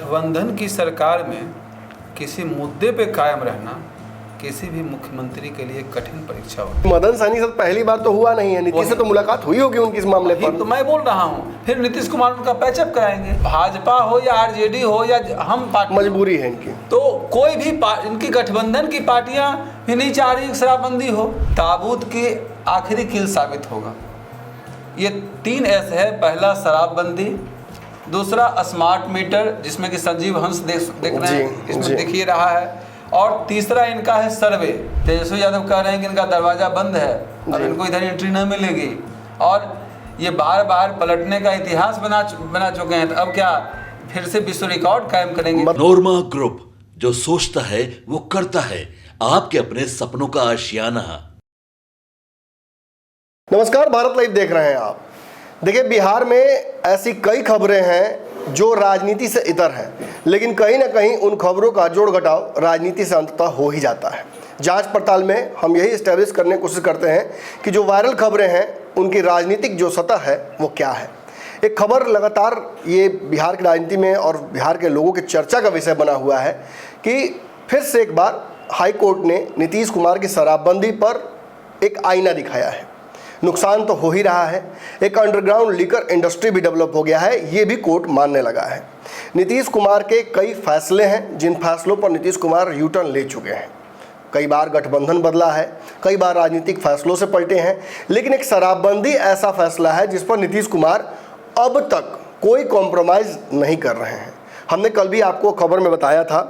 गठबंधन की सरकार में किसी मुद्दे पे कायम रहना किसी भी मुख्यमंत्री के लिए कठिन परीक्षा होगी। मदन सहनी के साथ पहली बार तो हुआ नहीं है, नीतीश से तो मुलाकात हुई होगी उनकी इस मामले पर। तो मैं बोल रहा हूँ, फिर नीतीश कुमार उनका पैचअप कराएंगे, भाजपा हो या आरजेडी हो या हम पार्टी, मजबूरी है इनकी। तो कोई भी इनकी गठबंधन की पार्टियां भी नहीं चाह रही शराबबंदी हो। ताबूत की आखिरी कील साबित होगा। ये 3 एस है, पहला शराबबंदी, दूसरा स्मार्ट मीटर जिसमें कि संजीव हंस देख रहे हैं, इसमें दिख ही रहा है, और तीसरा इनका है सर्वे। तेजस्वी यादव कह रहे हैं कि इनका दरवाजा बंद है, अब इनको इधर एंट्री न मिलेगी, और ये बार बार पलटने का इतिहास बना चुके हैं। तो अब क्या फिर से विश्व रिकॉर्ड कायम करेंगे? नोरमा ग्रुप, जो सोचता है वो करता है, आपके अपने सपनों का आशियाना। नमस्कार, भारत लाइव देख रहे हैं आप। देखिए, बिहार में ऐसी कई खबरें हैं जो राजनीति से इतर हैं, लेकिन कहीं ना कहीं उन खबरों का जोड़ घटाव राजनीति से अंततः हो ही जाता है। जांच पड़ताल में हम यही एस्टेब्लिश करने की कोशिश करते हैं कि जो वायरल खबरें हैं उनकी राजनीतिक जो सतह है वो क्या है। एक खबर लगातार ये बिहार की राजनीति में और बिहार के लोगों की चर्चा का विषय बना हुआ है कि फिर से एक बार हाई कोर्ट ने नीतीश कुमार की शराबबंदी पर एक आईना दिखाया है। नुकसान तो हो ही रहा है, एक अंडरग्राउंड लीकर इंडस्ट्री भी डेवलप हो गया है, ये भी कोर्ट मानने लगा है। नीतीश कुमार के कई फैसले हैं जिन फैसलों पर नीतीश कुमार यू टर्न ले चुके हैं। कई बार गठबंधन बदला है, कई बार राजनीतिक फैसलों से पलटे हैं, लेकिन एक शराबबंदी ऐसा फैसला है जिस पर नीतीश कुमार अब तक कोई कॉम्प्रोमाइज़ नहीं कर रहे हैं। हमने कल भी आपको खबर में बताया था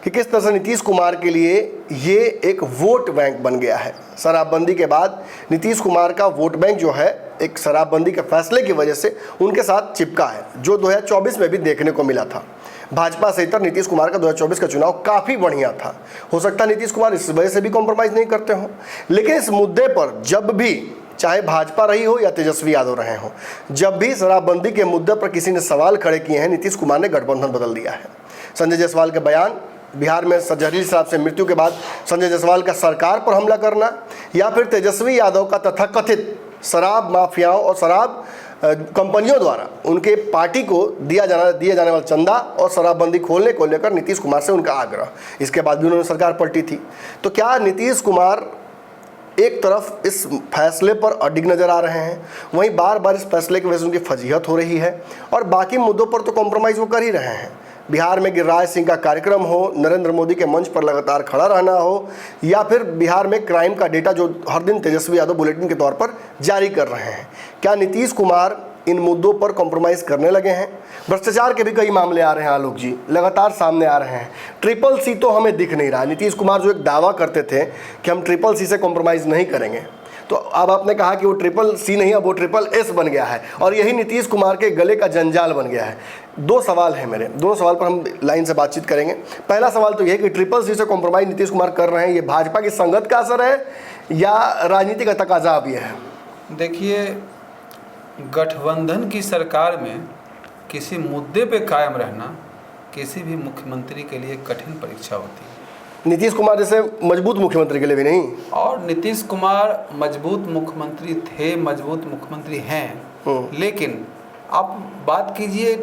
कि किस तरह से नीतीश कुमार के लिए ये एक वोट बैंक बन गया है। शराबबंदी के बाद नीतीश कुमार का वोट बैंक जो है एक शराबबंदी के फैसले की वजह से उनके साथ चिपका है, जो 2024 में भी देखने को मिला था। भाजपा से इतर नीतीश कुमार का 2024 का चुनाव काफ़ी बढ़िया था। हो सकता है नीतीश कुमार इस वजह से भी कॉम्प्रोमाइज़ नहीं करते हों, लेकिन इस मुद्दे पर जब भी, चाहे भाजपा रही हो या तेजस्वी यादव रहे हों, जब भी शराबबंदी के मुद्दे पर किसी ने सवाल खड़े किए हैं, नीतीश कुमार ने गठबंधन बदल दिया है। संजय जायसवाल के बयान, बिहार में जहरीली शराब से मृत्यु के बाद संजय जायसवाल का सरकार पर हमला करना, या फिर तेजस्वी यादव का तथाकथित शराब माफियाओं और शराब कंपनियों द्वारा उनके पार्टी को दिया जाने वाला चंदा और शराबबंदी खोलने को लेकर नीतीश कुमार से उनका आग्रह, इसके बाद भी उन्होंने सरकार पलटी थी। तो क्या नीतीश कुमार एक तरफ इस फैसले पर अडिग नजर आ रहे हैं, वहीं बार बार इस फैसले की वजह से उनकी फजीहत हो रही है, और बाकी मुद्दों पर तो कॉम्प्रोमाइज़ वो कर ही रहे हैं। बिहार में गिरिराज सिंह का कार्यक्रम हो, नरेंद्र मोदी के मंच पर लगातार खड़ा रहना हो, या फिर बिहार में क्राइम का डेटा जो हर दिन तेजस्वी यादव बुलेटिन के तौर पर जारी कर रहे हैं, क्या नीतीश कुमार इन मुद्दों पर कॉम्प्रोमाइज़ करने लगे हैं? भ्रष्टाचार के भी कई मामले आ रहे हैं आलोक जी, लगातार सामने आ रहे हैं। ट्रिपल सी तो हमें दिख नहीं रहा। नीतीश कुमार जो एक दावा करते थे कि हम ट्रिपल सी से कॉम्प्रोमाइज़ नहीं करेंगे, तो अब आपने कहा कि वो ट्रिपल सी नहीं, अब वो ट्रिपल एस बन गया है, और यही नीतीश कुमार के गले का जंजाल बन गया है। 2 सवाल हैं मेरे, दोनों सवाल पर हम लाइन से बातचीत करेंगे। पहला सवाल तो यह कि ट्रिपल सी से कॉम्प्रोमाइज़ नीतीश कुमार कर रहे हैं, ये भाजपा की संगत का असर है या राजनीति का तकाजा अब ये है? देखिए, गठबंधन की सरकार में किसी मुद्दे पे कायम रहना किसी भी मुख्यमंत्री के लिए कठिन परीक्षा होती है। नीतीश कुमार जैसे मजबूत मुख्यमंत्री के लिए भी नहीं। और नीतीश कुमार मजबूत मुख्यमंत्री थे, मजबूत मुख्यमंत्री हैं, लेकिन आप बात कीजिए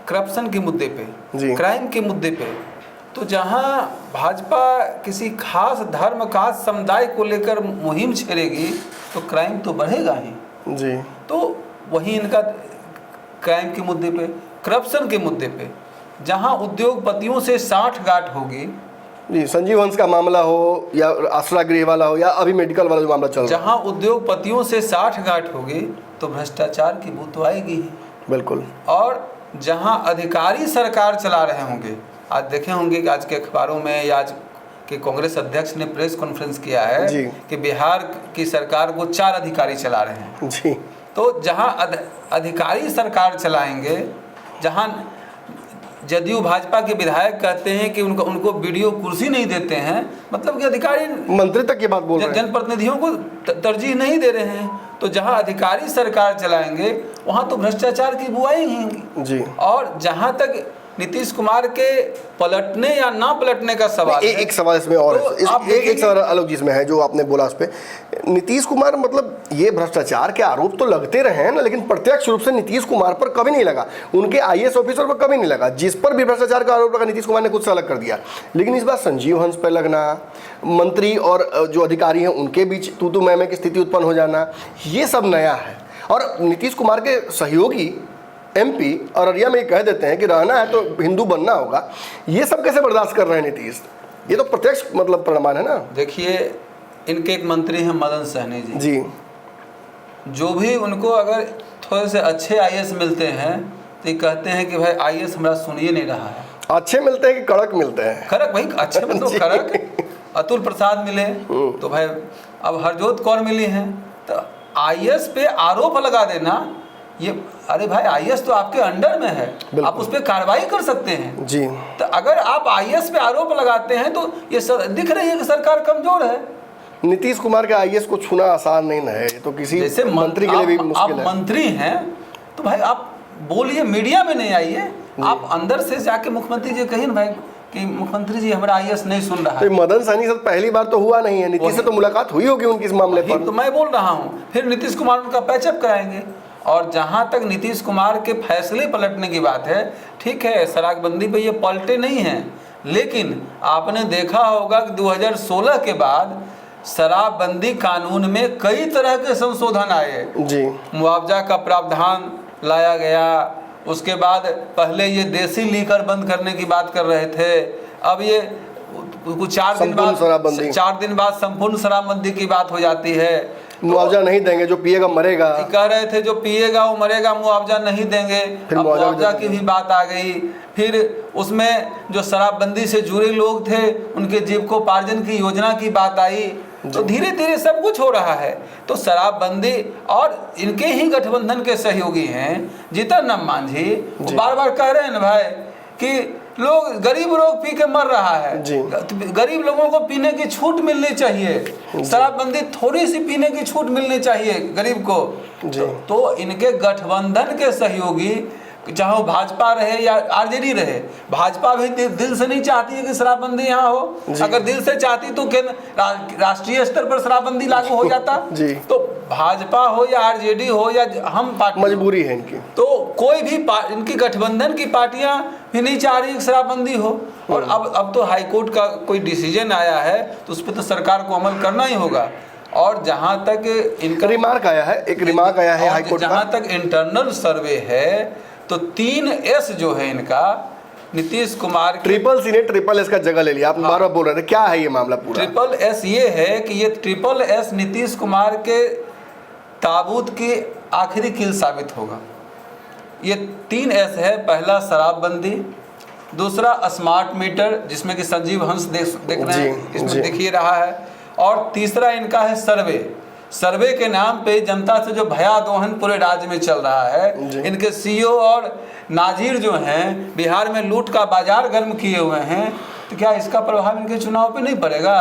करप्शन के मुद्दे पे, क्राइम के मुद्दे पे, तो जहां भाजपा किसी खास धर्म, खास समुदाय को लेकर मुहिम छेड़ेगी तो क्राइम तो बढ़ेगा ही जी। तो वहीं इनका क्राइम के मुद्दे पे, करप्शन के मुद्दे पे, जहां उद्योगपतियों से साठगांठ होगी जी, संजीव हंस का मामला हो या आसरा गृह वाला हो या अभी मेडिकल वाला जो मामला चल रहा है, जहां उद्योगपतियों से साठगांठ होगी तो भ्रष्टाचार की बू तो आएगी ही। बिल्कुल। और जहां अधिकारी सरकार चला रहे होंगे, आज देखे होंगे कि आज के अखबारों में या आज के कांग्रेस अध्यक्ष ने प्रेस कॉन्फ्रेंस किया है कि बिहार की सरकार को 4 अधिकारी चला रहे हैं जी। तो जहां अधिकारी सरकार चलाएंगे, जहां जदयू भाजपा के विधायक कहते हैं कि उनको वीडियो कुर्सी नहीं देते हैं, मतलब कि अधिकारी, मंत्री तक की बात बोल रहे हैं, जनप्रतिनिधियों को तरजीह नहीं दे रहे हैं, तो जहां अधिकारी सरकार चलाएंगे वहां तो भ्रष्टाचार की बुआई ही जी। और जहां तक नीतीश कुमार के पलटने या ना पलटने का सवाल है। एक सवाल इसमें और तो है, आप एक सवाल अलग जिसमें है जो आपने बोला उस पर, नीतीश कुमार मतलब ये भ्रष्टाचार के आरोप तो लगते रहे हैं ना, लेकिन प्रत्यक्ष रूप से नीतीश कुमार पर कभी नहीं लगा, उनके आईएएस ऑफिसर पर कभी नहीं लगा। जिस पर भी भ्रष्टाचार का आरोप लगा नीतीश कुमार ने खुद से अलग कर दिया। लेकिन इस बार संजीव हंस पर लगना, मंत्री और जो अधिकारी हैं उनके बीच तू मैं की स्थिति उत्पन्न हो जाना, ये सब नया है। और नीतीश कुमार के सहयोगी एमपी और अरिया में कह देते हैं कि रहना है तो हिंदू बनना होगा। ये सब कैसे बर्दाश्त कर रहे हैं नीतीश? ये तो प्रत्यक्ष मतलब प्रमाण है ना। देखिए, इनके एक मंत्री हैं मदन सहनी जी, जो भी उनको अगर थोड़े से अच्छे आईएएस मिलते हैं तो ये कहते हैं कि भाई आईएएस हमारा सुनिए नहीं रहा है। अच्छे मिलते हैं कि कड़क मिलते हैं? कड़क भाई, अच्छे मतलब कड़क। अतुल प्रसाद मिले तो भाई, अब हरजोत कौर मिली हैं, तो आईएएस पे आरोप लगा देना ये, अरे भाई आईएएस तो आपके अंडर में है, आप उस पर कार्रवाई कर सकते हैं जी। तो अगर आप आईएएस पे आरोप लगाते हैं तो ये दिख रही है कि सरकार कमजोर है। नीतीश कुमार के आईएएस को छूना आसान नहीं है, तो किसी जैसे मंत्री के लिए भी मुश्किल है। आप मंत्री हैं तो भाई आप बोलिए, मीडिया में नहीं आइए, आप अंदर से जाके मुख्यमंत्री जी कहिए ना भाई कि मुख्यमंत्री जी हमारा आईएएस नहीं सुन रहा है। तो मदन सहनी से पहली बार तो हुआ नहीं है, नीतीश से तो मुलाकात हुई होगी उनकी इस मामले पर। तो मैं बोल रहा हूँ, फिर नीतीश कुमार उनका पैचअप कराएंगे। और जहाँ तक नीतीश कुमार के फैसले पलटने की बात है, ठीक है, शराबबंदी पे ये पलटे नहीं हैं, लेकिन आपने देखा होगा कि 2016 के बाद शराबबंदी कानून में कई तरह के संशोधन आए जी। मुआवजा का प्रावधान लाया गया, उसके बाद पहले ये देसी लीकर बंद करने की बात कर रहे थे, अब ये कुछ 4 दिन बाद संपूर्ण शराबबंदी की बात हो जाती है। मुआवजा नहीं देंगे, जो पिएगा मरेगा। कह रहे थे जो पिएगा वो मरेगा, मुआवजा नहीं देंगे, अब मुआवजा की भी बात आ गई। फिर उसमें जो शराबबंदी से जुड़े लोग थे उनके जीविकोपार्जन की योजना की बात आई। तो धीरे धीरे सब कुछ हो रहा है। तो शराबबंदी, और इनके ही गठबंधन के सहयोगी हैं जीतन राम मांझी, बार बार कह रहे हैं ना भाई कि लोग, गरीब लोग पी के मर रहा है, गरीब लोगों को पीने की छूट मिलनी चाहिए, शराबबंदी थोड़ी सी पीने की छूट मिलनी चाहिए गरीब को। तो इनके गठबंधन के सहयोगी, चाहे वो भाजपा रहे या आरजेडी रहे, भाजपा भी दिल से नहीं चाहती है कि शराबबंदी यहाँ हो। अगर दिल से चाहती तो राष्ट्रीय स्तर पर शराबबंदी लागू हो जाता। तो भाजपा हो या आरजेडी हो या हम पार्टी, मजबूरी है इनकी। तो कोई भी इनकी गठबंधन की पार्टियां भी नहीं चाह रही शराबबंदी हो। और अब तो हाईकोर्ट का कोई डिसीजन आया है तो उस पर तो सरकार को अमल करना ही होगा। और जहां तक इनका रिमार्क आया है, एक रिमार्क आया है हाईकोर्ट का, जहां तक इंटरनल सर्वे है तो 3S जो है इनका, नीतीश कुमार ट्रिपल सी ने ट्रिपल एस का जगह ले लिया। आप बार बार बोल रहे थे, क्या है ये मामला पूरा? ट्रिपल एस ये है कि ये ट्रिपल एस नीतीश कुमार के ताबूत की आखिरी कील साबित होगा। ये 3S है, पहला शराबबंदी, दूसरा स्मार्ट मीटर जिसमें कि संजीव हंस देख रहे हैं, इसमें दिखिए रहा है, और तीसरा इनका है सर्वे। सर्वे के नाम पे जनता से जो भयादोहन पूरे राज्य में चल रहा है, इनके सीईओ और नाजिर जो हैं बिहार में लूट का बाजार गर्म किए हुए हैं, तो क्या इसका प्रभाव इनके चुनाव पे नहीं पड़ेगा?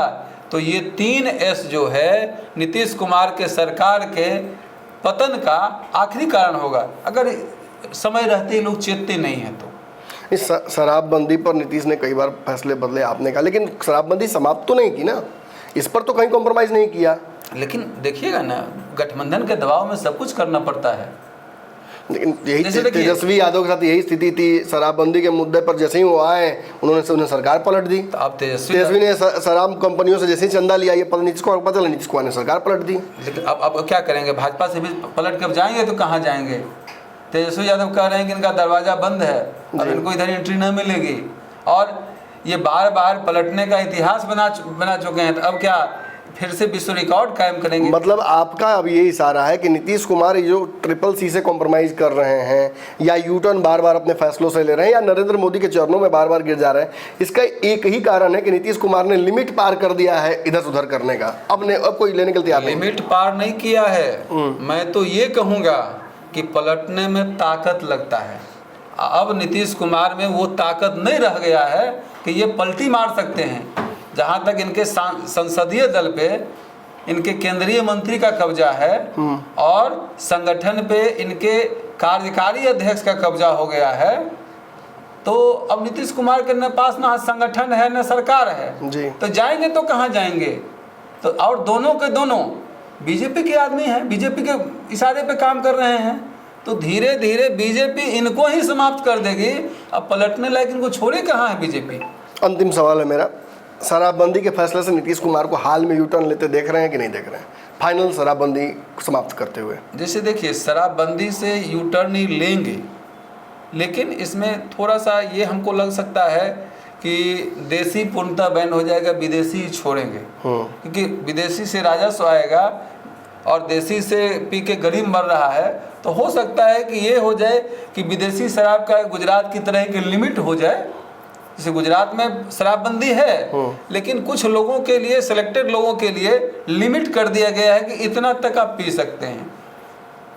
तो ये 3S जो है नीतीश कुमार के सरकार के पतन का आखिरी कारण होगा, अगर समय रहते लोग चेतते नहीं हैं तो। इस शराबबंदी पर नीतीश ने कई बार फैसले बदले, आपने कहा, लेकिन शराबबंदी समाप्त तो नहीं की ना, इस पर तो कहीं कॉम्प्रोमाइज़ नहीं किया। लेकिन देखिएगा ना, गठबंधन के दबाव में सब कुछ करना पड़ता है। लेकिन यही तेजस्वी यादव के साथ यही स्थिति थी, शराबबंदी के मुद्दे पर जैसे ही वो आए उन्हें सरकार पलट दी। तो अब तेजस्वी ने शराब कंपनियों से जैसे ही चंदा लिया, ये पता नीतीश कुमार को पता चला, नीतीश कुमार ने सरकार पलट दी। लेकिन अब क्या करेंगे? भाजपा से भी पलट कर जाएंगे तो कहाँ जाएंगे? तेजस्वी यादव कह रहे हैं कि इनका दरवाजा बंद है, अब इनको इधर एंट्री नहीं मिलेगी, और ये बार बार पलटने का इतिहास बना चुके हैं। तो अब क्या फिर से विश्व रिकॉर्ड कायम करेंगे? मतलब आपका अब ये इशारा है कि नीतीश कुमार जो ट्रिपल सी से कॉम्प्रोमाइज कर रहे हैं, या यू टर्न बार बार अपने फैसलों से ले रहे हैं, या नरेंद्र मोदी के चरणों में बार बार गिर जा रहे हैं, इसका एक ही कारण है कि नीतीश कुमार ने लिमिट पार कर दिया है इधर उधर करने का। अब कोई लेने के लिए तैयार नहीं। लिमिट पार नहीं किया है, मैं तो ये कहूँगा कि पलटने में ताकत लगता है। अब नीतीश कुमार में वो ताकत नहीं रह गया है कि ये पलटी मार सकते हैं। जहाँ तक इनके संसदीय दल पे इनके केंद्रीय मंत्री का कब्जा है, और संगठन पे इनके कार्यकारी अध्यक्ष का कब्जा हो गया है, तो अब नीतीश कुमार के न पास ना संगठन है न सरकार है जी। तो जाएंगे तो कहाँ जाएंगे। तो और दोनों के दोनों बीजेपी के आदमी हैं, बीजेपी के इशारे पे काम कर रहे हैं। तो धीरे धीरे बीजेपी इनको ही समाप्त कर देगी। अब पलटने लायक इनको छोड़े कहाँ है बीजेपी। अंतिम सवाल है मेरा, शराबबंदी के फैसले से नीतीश कुमार को हाल में यूटर्न लेते देख रहे हैं कि नहीं देख रहे हैं, फाइनल शराबबंदी समाप्त करते हुए? जैसे देखिए, शराबबंदी से यू-टर्न ही लेंगे, लेकिन इसमें थोड़ा सा ये हमको लग सकता है कि देसी पूर्णतः बैन हो जाएगा, विदेशी ही छोड़ेंगे। क्योंकि विदेशी से राजस्व आएगा और देसी से पी के गरीब मर रहा है। तो हो सकता है कि ये हो जाए कि विदेशी शराब का गुजरात की तरह की लिमिट हो जाए। जैसे गुजरात में शराबबंदी है, लेकिन कुछ लोगों के लिए, सिलेक्टेड लोगों के लिए लिमिट कर दिया गया है कि इतना तक आप पी सकते हैं,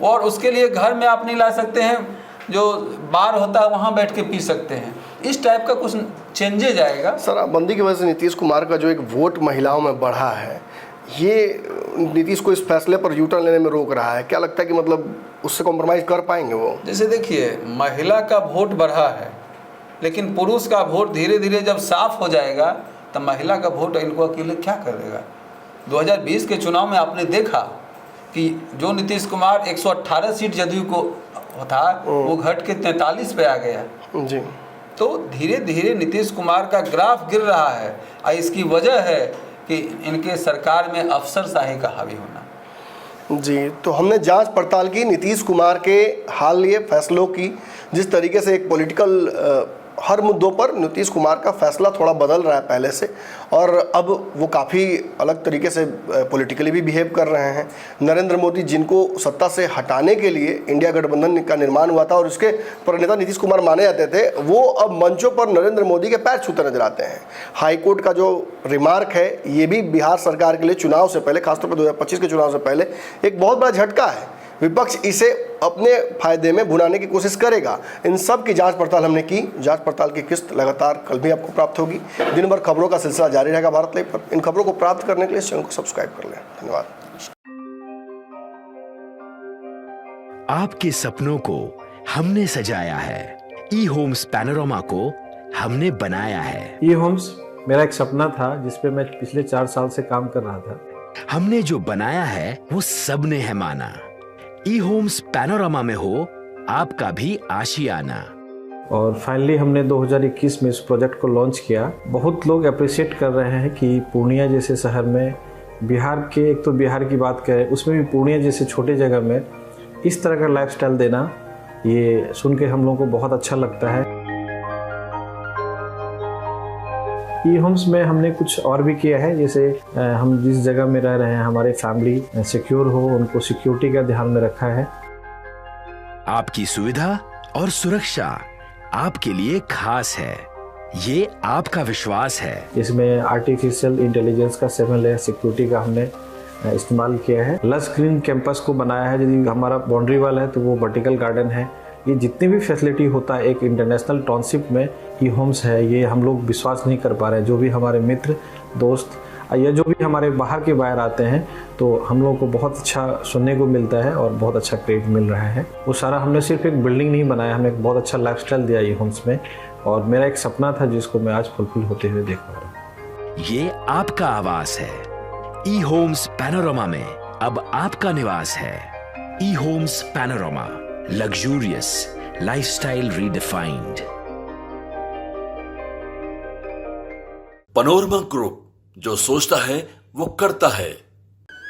और उसके लिए घर में आप नहीं ला सकते हैं, जो बार होता है वहाँ बैठ के पी सकते हैं। इस टाइप का कुछ चेंजेज आएगा। शराबबंदी की वजह से नीतीश कुमार का जो एक वोट महिलाओं में बढ़ा है, ये नीतीश को इस फैसले पर यूटर्न लेने में रोक रहा है। क्या लगता है कि मतलब उससे कॉम्प्रोमाइज़ कर पाएंगे वो? जैसे देखिए, महिला का वोट बढ़ा है, लेकिन पुरुष का वोट धीरे धीरे जब साफ हो जाएगा तब महिला का वोट इनको अकेले क्या करेगा। 2020 के चुनाव में आपने देखा कि जो नीतीश कुमार 118 सीट जदयू को था, वो घट के 43 पे आ गया जी। तो धीरे धीरे नीतीश कुमार का ग्राफ गिर रहा है, और इसकी वजह है कि इनके सरकार में अफसरशाही का हावी होना। जी, तो हमने जांच पड़ताल की नीतीश कुमार के हालिया फैसलों की, जिस तरीके से एक पॉलिटिकल हर मुद्दों पर नीतीश कुमार का फैसला थोड़ा बदल रहा है पहले से, और अब वो काफ़ी अलग तरीके से पॉलिटिकली भी बिहेव कर रहे हैं। नरेंद्र मोदी, जिनको सत्ता से हटाने के लिए इंडिया गठबंधन का निर्माण हुआ था और उसके प्रणेता नीतीश कुमार माने जाते थे, वो अब मंचों पर नरेंद्र मोदी के पैर छूते नजर आते हैं। हाईकोर्ट का जो रिमार्क है, ये भी बिहार सरकार के लिए चुनाव से पहले, खासतौर पर 2025 के चुनाव से पहले एक बहुत बड़ा झटका है। विपक्ष इसे अपने फायदे में भुनाने की कोशिश करेगा। इन सब की जांच पड़ताल हमने की। जांच पड़ताल की किस्त लगातार कल भी आपको प्राप्त होगी। दिन भर खबरों का सिलसिला जारी रहेगा भारत लाइव पर। इन खबरों को प्राप्त करने के लिए इस चैनल को सब्सक्राइब कर लें। धन्यवाद। आपके सपनों को हमने सजाया है, ई होम्स पैनोरामा को हमने बनाया है। ई होम्स मेरा एक सपना था, जिसपे मैं पिछले 4 साल से काम कर रहा था। हमने जो बनाया है वो सबने है माना। ई होम्स पैनोरामा में हो आपका भी आशियाना। और फाइनली हमने 2021 में इस प्रोजेक्ट को लॉन्च किया। बहुत लोग अप्रिशिएट कर रहे हैं कि पूर्णिया जैसे शहर में, बिहार के, एक तो बिहार की बात करें, उसमें भी पूर्णिया जैसे छोटे जगह में इस तरह का लाइफस्टाइल देना, ये सुन के हम लोगों को बहुत अच्छा लगता है। ई होम्स में हमने कुछ और भी किया है, जैसे हम जिस जगह में रह रहे हैं, हमारे फैमिली सिक्योर हो, उनको सिक्योरिटी का ध्यान में रखा है। आपकी सुविधा और सुरक्षा आपके लिए खास है, ये आपका विश्वास है। इसमें आर्टिफिशियल इंटेलिजेंस का 7 लेयर सिक्योरिटी का हमने इस्तेमाल किया है। लस ग्रीन कैंपस को बनाया है। यदि हमारा बाउंड्री वाल है तो वो वर्टिकल गार्डन है। ये जितनी भी फैसिलिटी होता है एक इंटरनेशनल टाउनशिप में, ई होम्स है, ये हम लोग विश्वास नहीं कर पा रहे हैं। जो भी हमारे मित्र, दोस्त या जो भी हमारे बाहर के बाहर आते हैं, तो हम लोगों को बहुत अच्छा सुनने को मिलता है और बहुत अच्छा क्रेडिट मिल रहा है। वो सारा हमने सिर्फ एक बिल्डिंग नहीं बनाया, हमें एक बहुत अच्छा लाइफस्टाइल दिया ई होम्स में, और मेरा एक सपना था जिसको मैं आज फुलफिल होते हुए देख पा रहा हूँ। ये आपका आवास है। ई होम्स पैनोरामा में अब आपका निवास है। E homes panorama, luxurious lifestyle redefined. Panorama group, जो सोचता है वो करता है।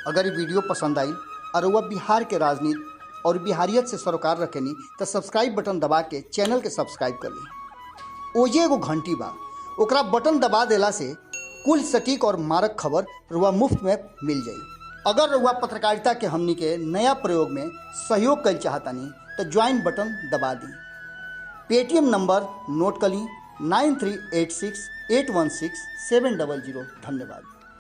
अगर ये वीडियो पसंद आई और वह बिहार के राजनीति और बिहारियत से सरोकार रखेनी तो सब्सक्राइब बटन दबा के चैनल के सब्सक्राइब कर ली। ओजे एगो घंटी बा, ओकरा बटन दबा देला से कुल सटीक और मारक खबर रुआ मुफ्त में मिल जाई। अगर रुआ पत्रकारिता के हमनी के नया प्रयोग में सहयोग कर चाहतानी तो ज्वाइन बटन दबा दी। पेटीएम नंबर नोट कर ली 9386 816 700। धन्यवाद।